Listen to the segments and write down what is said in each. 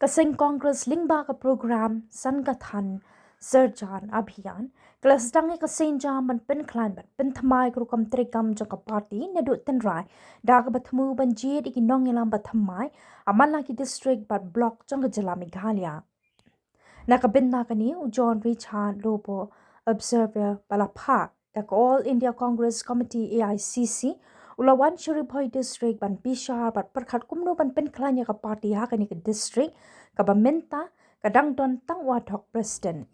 Kasing Congress lingba ka program Sangathan Serjan Abhiyan kelas dangi kasing jaman pynkhlaiñ bat pynthamai krukam trikam jaka party nedut tenrai daga Thmu banjir iki nongilam bathamai amala ki district bat block janga jala Meghalaya nakabinda kani John Richard Lobo observer balapha dak All India Congress Committee AICC Ulawan Shuriphoy district ban Bishar bat perkhat kumno ban pynkhlaiñ ka party ha kani ka district ka bamenta kadang don tangwa thok president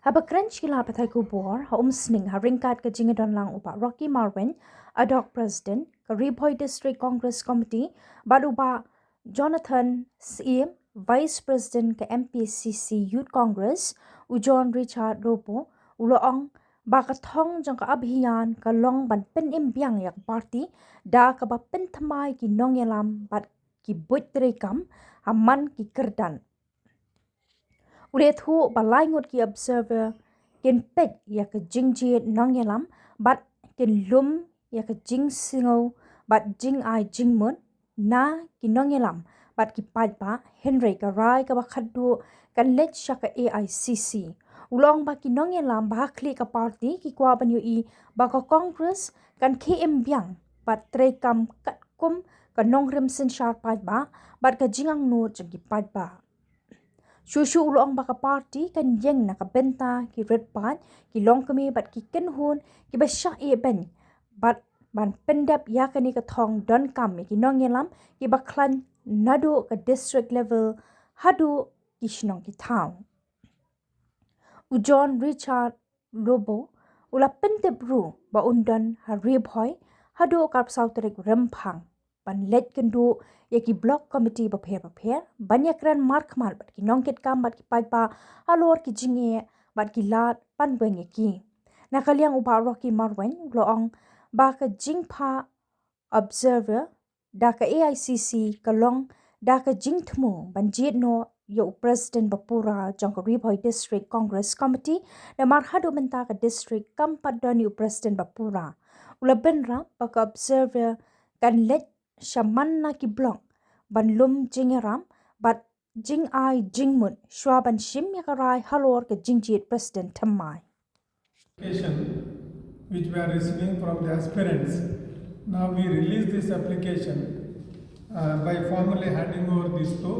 haba crunch kila pathai ku bor ha umsning ha ringkat ka jingadon lang upa Rocky Marwen adok president ka Riphoy district congress committee baduba Jonathan CM vice president ka MPCC youth congress John Richard Lobo uloong bakathong jang ka abhiyan ka long ban pen imbyang yak party da ka ba pen thamai ki nongyalam bat ki buitre kam aman ki kerdan ule thu balai ngot ki observer ken pet ya ka jingji nongyalam bat ken lum ya ka jing singo bat jing ai jing mun na ki nongyalam bat ki pat ba Henry ka rai ka ba khaddu kan let shaka AICC ulong ba ki nongyalam ba khli ka party ki kwa banyu I ba ka congress kan KM byang bat trekam kat kum ka nongrim sin shar pat ba bat ka jingang no jagi pat ba Shushu ulong baka party kan yeng na kabenta ki red pat ki long kami bat ki kenhun ki ba sha e ben bat ban pendap ya kani ka thong don kam ki nongyalam ki ba klan nadu ka district level hadu ki shnong ki town John Richard Lobo ula pentep ru ba undan ha Riphoy hadu kap sauterik rempang ban let kendu yaki block committee ba pher banyakran mark mal bat ki nongket kam bat ki paipa alor ki jinge bat ki lat pan beng ki nakaliang uba Rocky Marwen loong ba ka jingpha observer da ka AICC kalong da ka jingthmu banjit no yo president bapura jong Riphoy district congress committee na marhadu menta ka district kampadon yo president bapura ula benra ba ka observer kan let shaman na ki block ban lum jingeram bat jing ai jingmun shwa ban shim yakarai halor ka jingjit president thamai which we are receiving from the aspirants. Now we release this application by formally handing over this to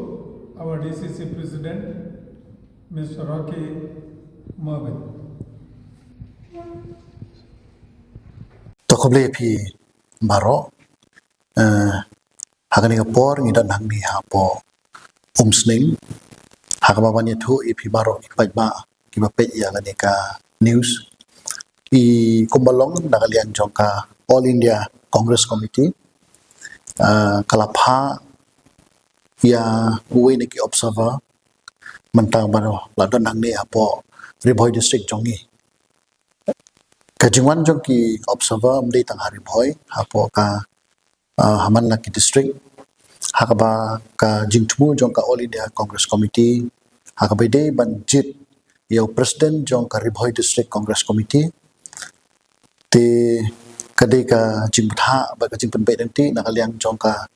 our DCC President, Mr. Rocky Marwen. Tokoble pi baro hagani kapor ngidan hangni hapo umsning hagababanya thu ipi baro ikpajba kibape ya ka news I kumbalong nakalian jongka All India Congress Committee kalapha ya uwe niki observer mentang baro ladon hangni hapo Riphoy district jongi kajingwan jongki observer mdei tang Riphoy hapo ka haman laki district hakaba ka jingthmu jong ka All India Congress Committee hakabai de banjit yo president jong ka Riphoy district Congress Committee te kadai ka jingpha ba ka jingpenbe nanti nakaliang jong ka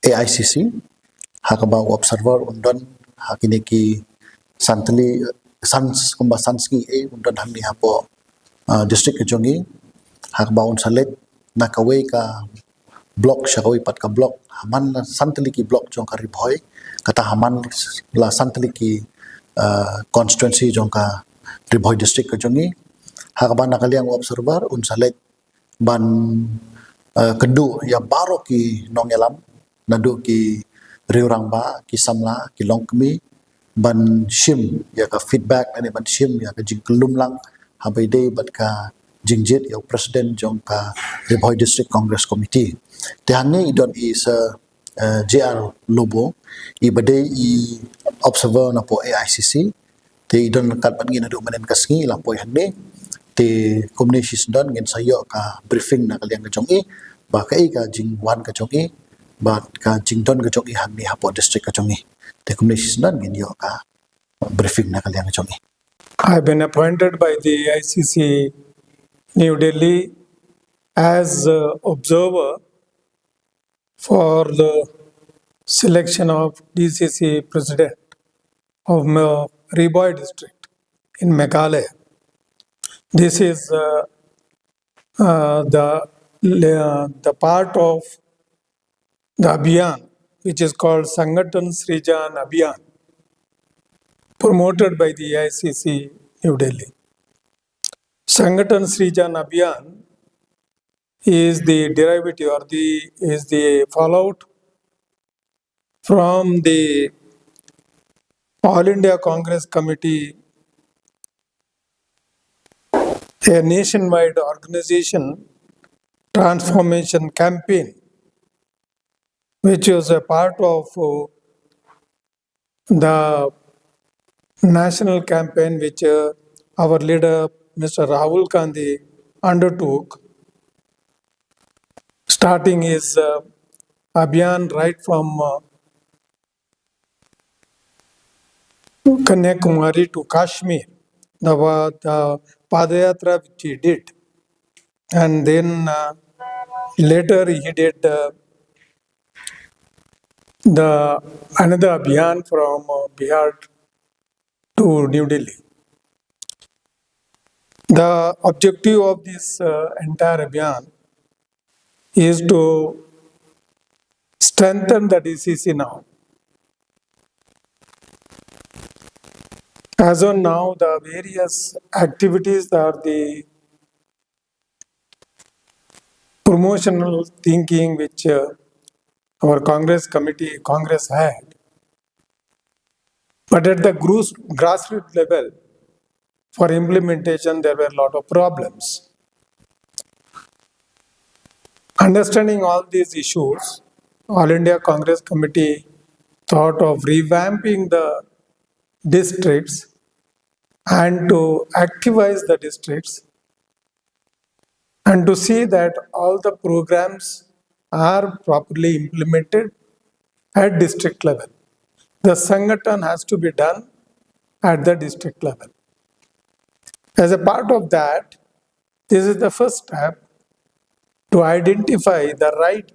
AICC hakaba observer undon hakini ki santli sans kumba sanski e undon hamni hapo district ke jongi hakaba un salet nakawai ka block shakawi pat ka block haman santli ki block jong ka Riphoy kata haman la santli ki constituency jong ka Riphoy district ka jongi hakaba nakaliang observer unsalet ban kedu ya baro ki nongyalam nadu ki riurang ba ki samla ki longkmi ban shim ya ka feedback ane ban shim ya ka jingkelum lang habai de bat ka jingjit ya president jong ka Riphoy district congress committee tehane idon is JR Lobo I bade I observer na po AICC te idon kat ban ngin adu manen kasngi la po hande te communities don ngin sayo ka briefing na kaliang ka jongi ba kai ka jingwan ka jongi ba ka jingdon ka jongi hamni hapo district ka jongi te communities don ngin yo ka briefing na kaliang ka jongi I have been appointed by the ICC New Delhi as observer for the selection of DCC president of Riboy district in Meghalaya. This is the part of the Abhiyan, which is called Sangathan Srijan Abhiyan, promoted by the AICC New Delhi. Sangathan Srijan Abhiyan is the derivative or is the fallout from the All India Congress Committee, a nationwide organization transformation campaign, which was a part of the national campaign which our leader Mr. Rahul Gandhi undertook, starting his Abhiyan right from Kanyakumari to Kashmir, the Padayatra which he did. And then later he did the another Abhiyan from Bihar to New Delhi. The objective of this entire Abhiyan is to strengthen the DCC now. As on now, the various activities are the promotional thinking which our Congress had. But at the grassroots level, for implementation, there were a lot of problems. Understanding all these issues, All India Congress Committee thought of revamping the districts and to activize the districts and to see that all the programs are properly implemented at district level. The Sangathan has to be done at the district level. As a part of that, this is the first step to identify the right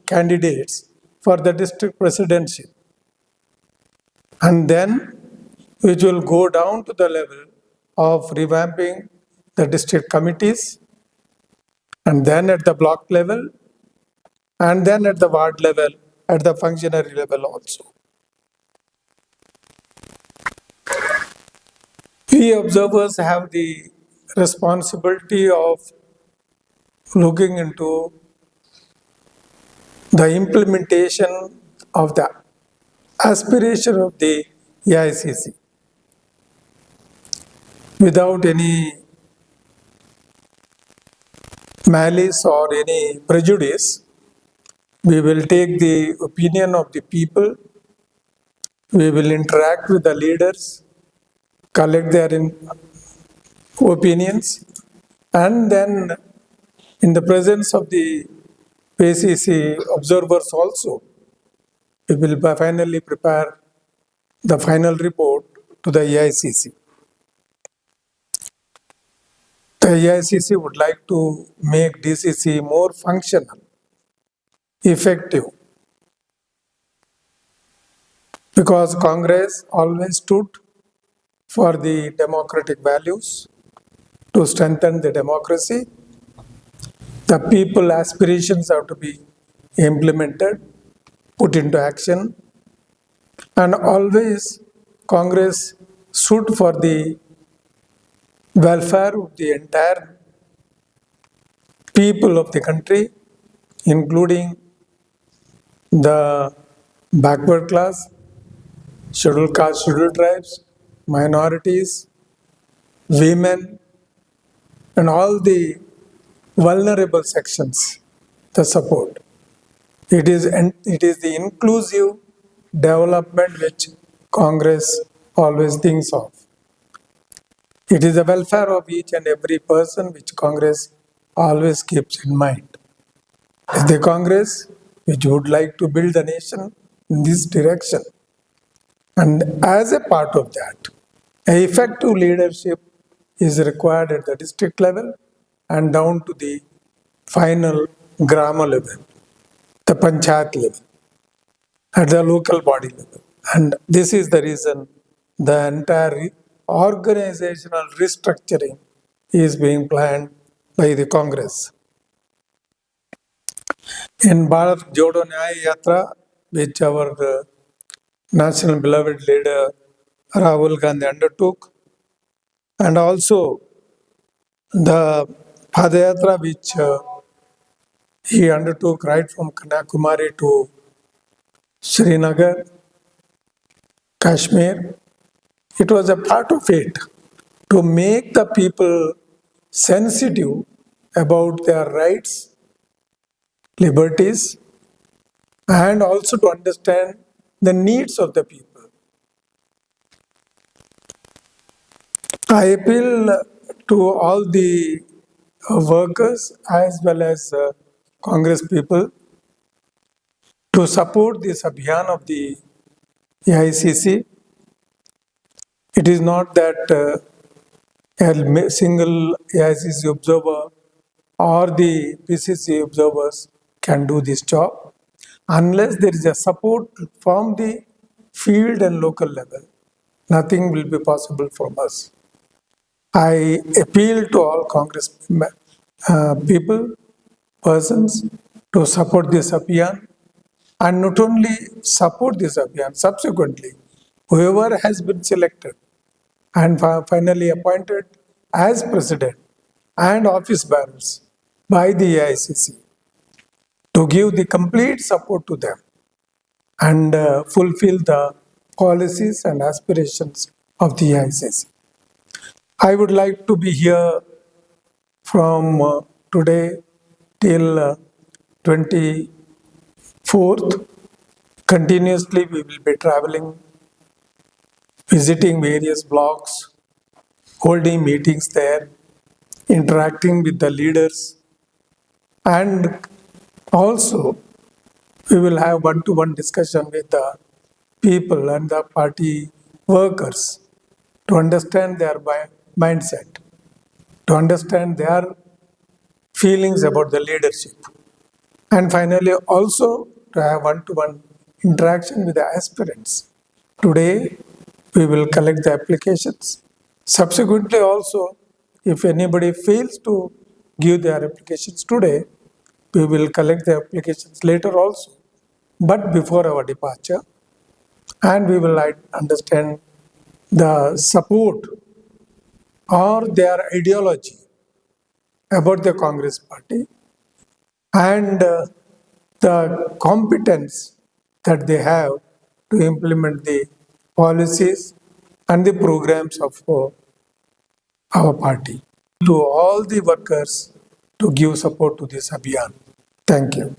candidates for the district presidency. And then which will go down to the level of revamping the district committees, and then at the block level, and then at the ward level, at the functionary level also. We observers have the responsibility of looking into the implementation of the aspiration of the AICC. Without any malice or any prejudice, we will take the opinion of the people, we will interact with the leaders, collect their opinions, and then in the presence of the AICC observers also, we will finally prepare the final report to the AICC. The AICC would like to make DCC more functional, effective, because Congress always stood for the democratic values, to strengthen the democracy. The people aspirations have to be implemented, put into action, and always Congress stood for the welfare of the entire people of the country, including the backward class, scheduled caste, scheduled tribes, minorities, women, and all the vulnerable sections, the support. It is the inclusive development which Congress always thinks of. It is the welfare of each and every person which Congress always keeps in mind. It's the Congress which would like to build the nation in this direction. And as a part of that, effective leadership is required at the district level and down to the final grama level, the panchayat level. at the local body level. And this is the reason the entire organizational restructuring is being planned by the Congress. In Bharat Jodo Nyaya Yatra, which our national beloved leader Rahul Gandhi undertook, and also the Padayatra which he undertook right from Kanyakumari to Srinagar, Kashmir. It was a part of it to make the people sensitive about their rights, liberties, and also to understand the needs of the people. I appeal to all the workers as well as Congress people to support this abhiyan of the AICC. It is not that a single AICC observer or the PCC observers can do this job. Unless there is a support from the field and local level, nothing will be possible from us. I appeal to all Congress people, persons to support this abhiyan, and not only support this abhiyan, subsequently, whoever has been selected and finally appointed as president and office bearers by the AICC to give the complete support to them and fulfill the policies and aspirations of the AICC. I would like to be here from today till 24th. Continuously, we will be traveling, visiting various blocks, holding meetings there, interacting with the leaders, and also we will have one-to-one discussion with the people and the party workers to understand their mindset, to understand their feelings about the leadership, and finally also to have one-to-one interaction with the aspirants. Today, we will collect the applications. Subsequently also, if anybody fails to give their applications today, we will collect the applications later also, but before our departure, and we will understand the support or their ideology about the Congress party and the competence that they have to implement the policies and the programs of our party. To all the workers to give support to this abhiyan. Thank you.